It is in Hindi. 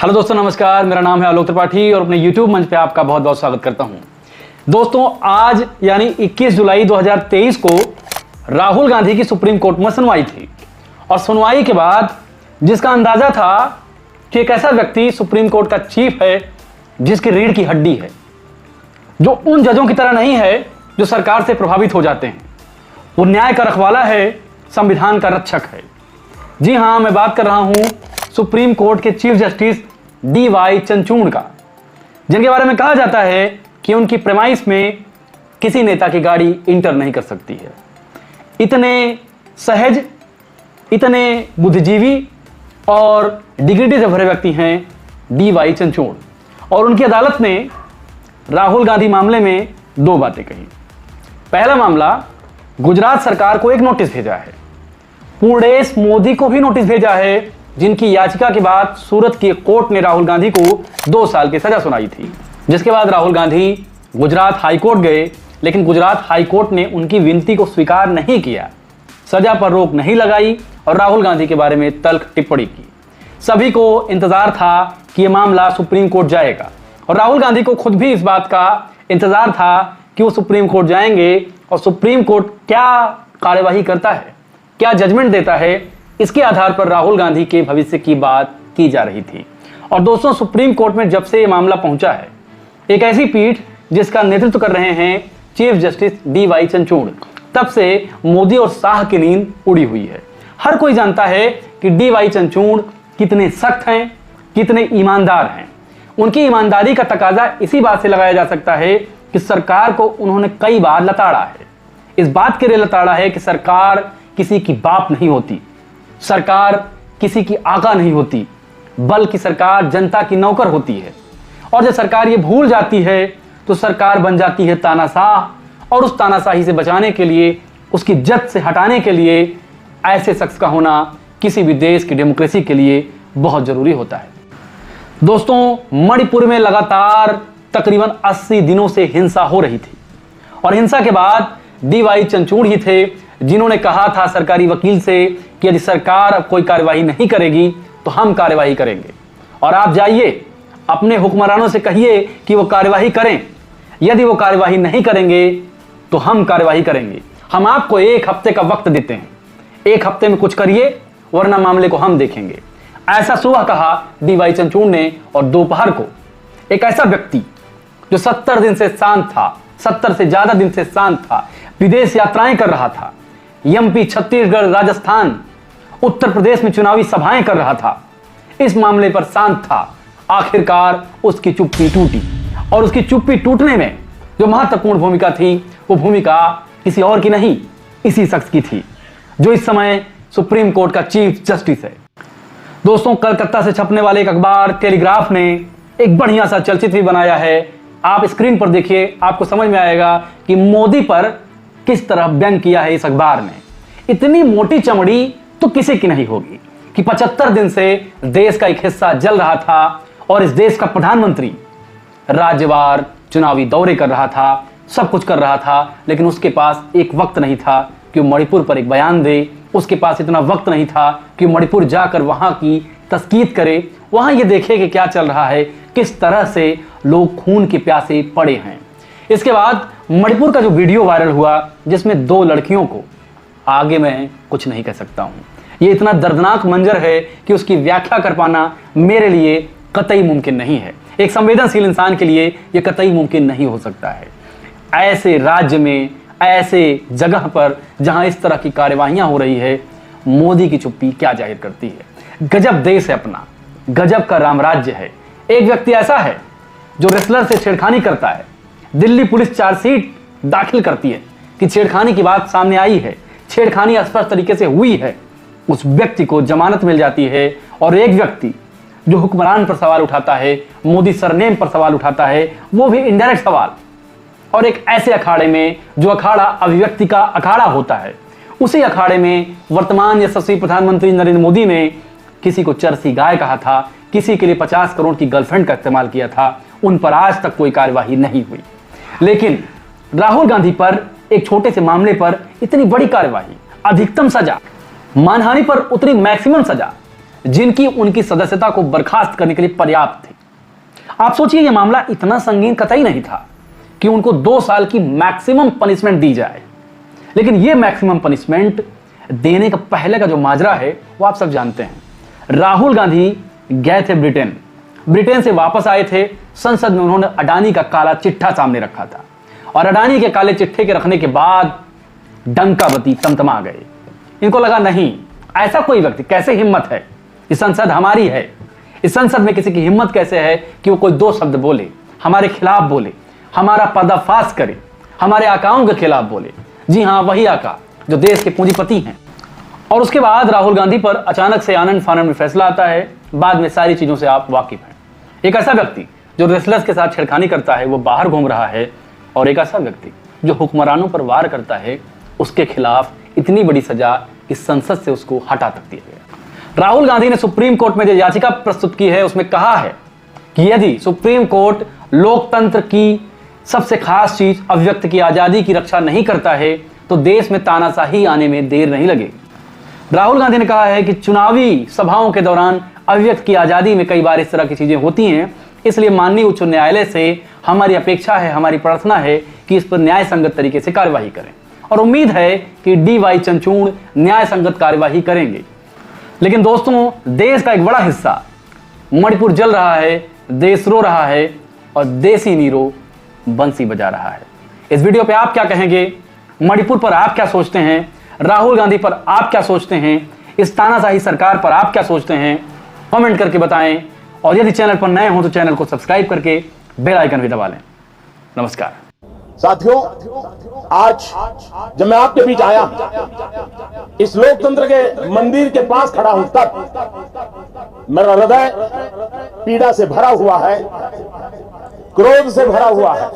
हेलो दोस्तों, नमस्कार। मेरा नाम है आलोक त्रिपाठी और अपने YouTube मंच पे आपका बहुत बहुत स्वागत करता हूं। दोस्तों, आज यानी 21 जुलाई 2023 को राहुल गांधी की सुप्रीम कोर्ट में सुनवाई थी और सुनवाई के बाद जिसका अंदाजा था कि एक ऐसा व्यक्ति सुप्रीम कोर्ट का चीफ है जिसकी रीढ़ की हड्डी है, जो उन जजों की तरह नहीं है जो सरकार से प्रभावित हो जाते हैं। वो न्याय का रखवाला है, संविधान का रक्षक है। जी हां, मैं बात कर रहा हूं सुप्रीम कोर्ट के चीफ जस्टिस DY चंद्रचूड़ का, जिनके बारे में कहा जाता है कि उनकी प्रेमाइस में किसी नेता की गाड़ी इंटर नहीं कर सकती है। इतने सहज, इतने बुद्धिजीवी और डिग्निटी से भरे व्यक्ति हैं DY चंद्रचूड़, और उनकी अदालत ने राहुल गांधी मामले में दो बातें कही। पहला मामला, गुजरात सरकार को एक नोटिस भेजा है, पूर्णेश मोदी को भी नोटिस भेजा है, जिनकी याचिका के बाद सूरत की कोर्ट ने राहुल गांधी को 2 साल की सजा सुनाई थी। जिसके बाद राहुल गांधी गुजरात हाईकोर्ट गए, लेकिन गुजरात हाईकोर्ट ने उनकी विनती को स्वीकार नहीं किया, सजा पर रोक नहीं लगाई और राहुल गांधी के बारे में तल्ख टिप्पणी की। सभी को इंतजार था कि यह मामला सुप्रीम कोर्ट जाएगा और राहुल गांधी को खुद भी इस बात का इंतजार था कि वो सुप्रीम कोर्ट जाएंगे और सुप्रीम कोर्ट क्या कार्यवाही करता है, क्या जजमेंट देता है, इसके आधार पर राहुल गांधी के भविष्य की बात की जा रही थी। और दोस्तों, सुप्रीम कोर्ट में जब से ये मामला पहुंचा है, एक ऐसी पीठ जिसका नेतृत्व कर रहे हैं चीफ जस्टिस DY चंद्रचूड़, तब से मोदी और शाह की नींद उड़ी हुई है। हर कोई जानता है कि DY चंद्रचूड़ कितने सख्त हैं, कितने ईमानदार हैं। उनकी ईमानदारी का तकाजा इसी बात से लगाया जा सकता है कि सरकार को उन्होंने कई बार लताड़ा है। इस बात के लिए लताड़ा है कि सरकार किसी की बाप नहीं होती, सरकार किसी की आका नहीं होती, बल्कि सरकार जनता की नौकर होती है। और जब सरकार ये भूल जाती है तो सरकार बन जाती है तानाशाह, और उस तानाशाही से बचाने के लिए, उसकी जद से हटाने के लिए ऐसे शख्स का होना किसी भी देश की डेमोक्रेसी के लिए बहुत जरूरी होता है। दोस्तों, मणिपुर में लगातार तकरीबन 80 दिनों से हिंसा हो रही थी और हिंसा के बाद DY चंद्रचूड़ ही थे जिन्होंने कहा था सरकारी वकील से कि यदि सरकार अब कोई कार्यवाही नहीं करेगी तो हम कार्यवाही करेंगे। और आप जाइए अपने हुक्मरानों से कहिए कि वो कार्यवाही करें, यदि वो कार्यवाही नहीं करेंगे तो हम कार्यवाही करेंगे। हम आपको 1 हफ्ते का वक्त देते हैं, 1 हफ्ते में कुछ करिए वरना मामले को हम देखेंगे। ऐसा सुबह कहा DY चंद्रचूड़ ने, और दोपहर को एक ऐसा व्यक्ति जो 70 दिन से शांत था, 70 से ज्यादा दिन से शांत था, विदेश यात्राएं कर रहा था, MP, छत्तीसगढ़, राजस्थान, उत्तर प्रदेश में चुनावी सभाएं कर रहा था, इस मामले पर शांत था। आखिरकार उसकी चुप्पी टूटी, और उसकी चुप्पी टूटने में जो महत्वपूर्ण भूमिका थी, वो भूमिका किसी और की नहीं, इसी शख्स की थी जो इस समय सुप्रीम कोर्ट का चीफ जस्टिस है। दोस्तों, कलकत्ता से छपने वाले एक अखबार टेलीग्राफ ने एक बढ़िया सा चलचित्र भी बनाया है। आप स्क्रीन पर देखिए, आपको समझ में आएगा कि मोदी पर किस तरह व्यंग किया है इस अखबार ने। इतनी मोटी चमड़ी तो किसी की नहीं होगी कि 75 दिन से देश का एक हिस्सा जल रहा था और इस देश का प्रधानमंत्री राज्यवार चुनावी दौरे कर रहा था, सब कुछ कर रहा था, लेकिन उसके पास एक वक्त नहीं था कि वो मणिपुर पर एक बयान दे। उसके पास इतना वक्त नहीं था कि मणिपुर जाकर वहां की तस्कीत करे, वहां ये देखे कि क्या चल रहा है, किस तरह से लोग खून के प्यासे पड़े हैं। इसके बाद मणिपुर का जो वीडियो वायरल हुआ जिसमें 2 लड़कियों को, आगे मैं कुछ नहीं कह सकता हूं, ये इतना दर्दनाक मंजर है कि उसकी व्याख्या कर पाना मेरे लिए कतई मुमकिन नहीं है। एक संवेदनशील इंसान के लिए यह कतई मुमकिन नहीं हो सकता है। ऐसे राज्य में, ऐसे जगह पर जहां इस तरह की कार्यवाहियां हो रही है, मोदी की चुप्पी क्या जाहिर करती है। गजब देश है अपना, गजब का रामराज्य है। एक व्यक्ति ऐसा है जो रेसलर से छेड़खानी करता है, दिल्ली पुलिस चार्जशीट दाखिल करती है कि छेड़खानी की बात सामने आई है, छेड़खानी स्पष्ट तरीके से हुई है, उस व्यक्ति को जमानत मिल जाती है। और एक व्यक्ति जो हुक्मरान पर सवाल उठाता है, मोदी सरनेम पर सवाल उठाता है, वो भी इनडायरेक्ट सवाल, और एक ऐसे अखाड़े में जो अखाड़ा अभिव्यक्ति का अखाड़ा होता है, उसी अखाड़े में वर्तमान यशस्वी प्रधानमंत्री नरेंद्र मोदी ने किसी को चरसी गाय कहा था, किसी के लिए 50 करोड़ की गर्लफ्रेंड का इस्तेमाल किया था, उन पर आज तक कोई कार्यवाही नहीं हुई। लेकिन राहुल गांधी पर एक छोटे से मामले पर इतनी बड़ी कार्यवाही, अधिकतम सजा, मानहानि पर उतनी मैक्सिमम सजा, जिनकी उनकी सदस्यता को बर्खास्त करने के लिए पर्याप्त थी। आप सोचिए यह मामला इतना संगीन कतई नहीं था कि उनको 2 साल की मैक्सिमम पनिशमेंट दी जाए, लेकिन यह मैक्सिमम पनिशमेंट देने का पहले का जो माजरा है वो आप सब जानते हैं। राहुल गांधी गए थे ब्रिटेन से वापस आए थे। संसद में उन्होंने अडानी का काला चिट्ठा सामने रखा था और अडानी के काले चिट्ठे के रखने के बाद डंका बती तमतमा गए। इनको लगा नहीं, ऐसा कोई व्यक्ति, कैसे हिम्मत है, इस संसद हमारी है, इस संसद में किसी की हिम्मत कैसे है कि वो कोई 2 शब्द बोले, हमारे खिलाफ बोले, हमारा पर्दाफाश करे, हमारे आकाओं के खिलाफ बोले। जी हां, वही आका जो देश के पूंजीपति हैं। और उसके बाद राहुल गांधी पर अचानक से आनंद फानंद में फैसला आता है। बाद में सारी चीजों से आप वाकिफ हैं। एक ऐसा व्यक्ति जो रेसलर्स के साथ छेड़खानी करता है वो बाहर घूम रहा है, और एक ऐसा व्यक्ति जो हुक्मरानों पर वार करता है उसके खिलाफ इतनी बड़ी सजा इस संसद से उसको हटा तक दिया गया। राहुल गांधी ने सुप्रीम कोर्ट में जो याचिका प्रस्तुत की है उसमें कहा है कि यदि सुप्रीम कोर्ट लोकतंत्र की सबसे खास चीज अभिव्यक्ति की आजादी की रक्षा नहीं करता है तो देश में तानाशाही आने में देर नहीं लगेगी। राहुल गांधी ने कहा है कि चुनावी सभाओं के दौरान अभिव्यक्ति की आजादी में कई बार इस तरह की चीजें होती हैं, इसलिए माननीय उच्च न्यायालय से हमारी अपेक्षा है, हमारी प्रार्थना है कि इस पर न्याय संगत तरीके से कार्यवाही करें, और उम्मीद है कि DY चंद्रचूड़ न्याय संगत कार्यवाही करेंगे। लेकिन दोस्तों, देश का एक बड़ा हिस्सा मणिपुर जल रहा है, देश रो रहा है और देसी नीरो बंसी बजा रहा है। इस वीडियो पे आप क्या कहेंगे? मणिपुर पर आप क्या सोचते हैं? राहुल गांधी पर आप क्या सोचते हैं? इस तानाशाही सरकार पर आप क्या सोचते हैं? कमेंट करके बताएं, और यदि चैनल पर नए हो तो चैनल को सब्सक्राइब करके बेल आइकन भी दबा लें। नमस्कार साथियों, आज जब मैं आपके बीच आया, इस लोकतंत्र के मंदिर के पास खड़ा हूं, तब मेरा हृदय पीड़ा से भरा हुआ है, क्रोध से भरा हुआ है।